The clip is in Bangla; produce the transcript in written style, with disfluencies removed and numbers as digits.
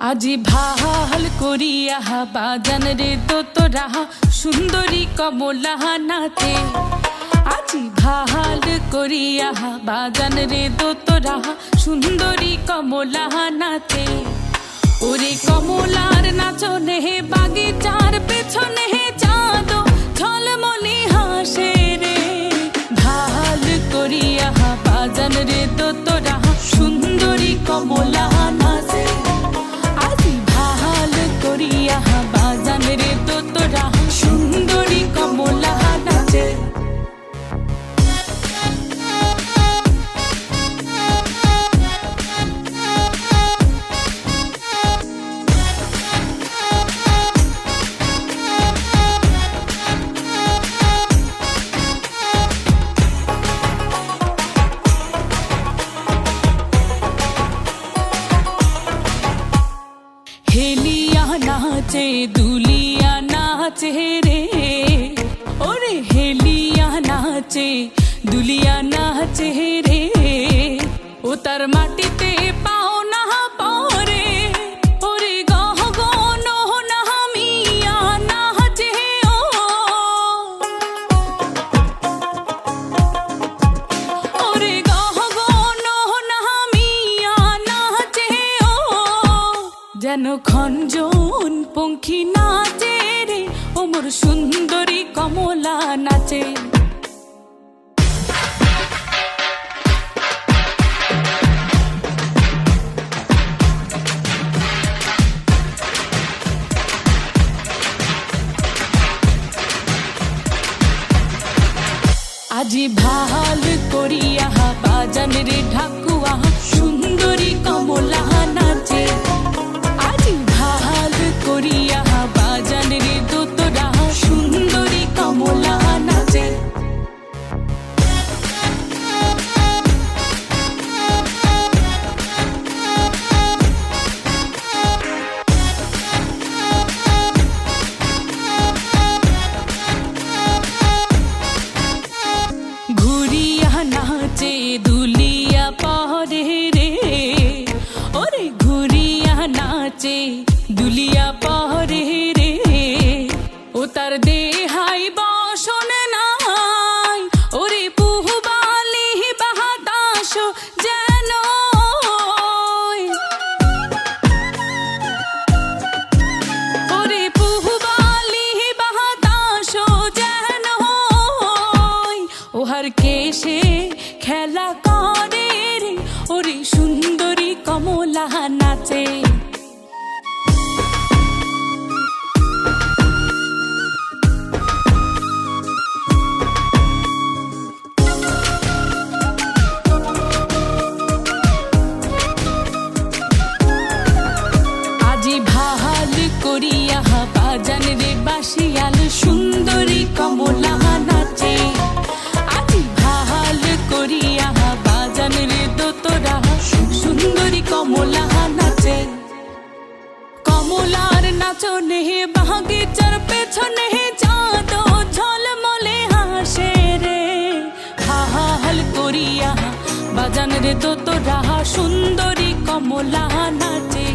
আজি ভাল করিয়া বাজান রে তোরা সুন্দরী কমলা নাচে। আজি ভাল করিয়া বাজান রে তোরা সুন্দরী কমলা নাচে। ওরে কমলার নাচনে বাগিচার পেছনে চাঁদ ঝলমলি হাসে রে। ভাল করিয়া বাজান রে তোরা সুন্দরী কমলা নাচে। আজি ভাল করিয়া বাজান রে তোরা সুন্দরী কমলা নাচে। হেলিয়া নাচে দুলিয়া নাচে রে। ওরে হেলিয়া নাচে দুলিয়া নাচে রে। ও তার মাটিতে পাও না পরে। ওরে গহ গন নামিয়া নাচে ও। ওরে গহ গন নামিয়া নাচে ও। যেন খঞ্জন পঙ্খী নাচে রে। ও মোর সুন্দরী কমলা নাচে। আজি ভাল করিয়া বাজান রে ঢাকুয়া সুন্দরী কমলা নাচে। আজি ভাল করিয়া বাজান রে তোরা সুন্দরী কমলা নাচে। ঘুরিয়া নাচে দুলিয়া পরে রে। ওরে ঘুরিয়া নাচে দুলিয়া পরে রে। ও তার দেহাই বসন নাই। ওরে পুহবালি বাতাস যেন। ওরে পুহবালি বাতাস যেন। ওহার কেশে খেলা করে রে। ওরে সুন্দরী কমলা নাচে। আজি ভাল করিয়া বাজান রে বাসিয়াল সুন্দরী কমলা নাচে। আজি ভাল করিয়া বাজান রে তোরা সুন্দরী কমলা নাচে। কমলার নাচনে বাগিচার পেছনে চাঁদ ঝলমলে হাসে রে। ভাল করিয়া বাজান রে তোরা সুন্দরী কমলা নাচে।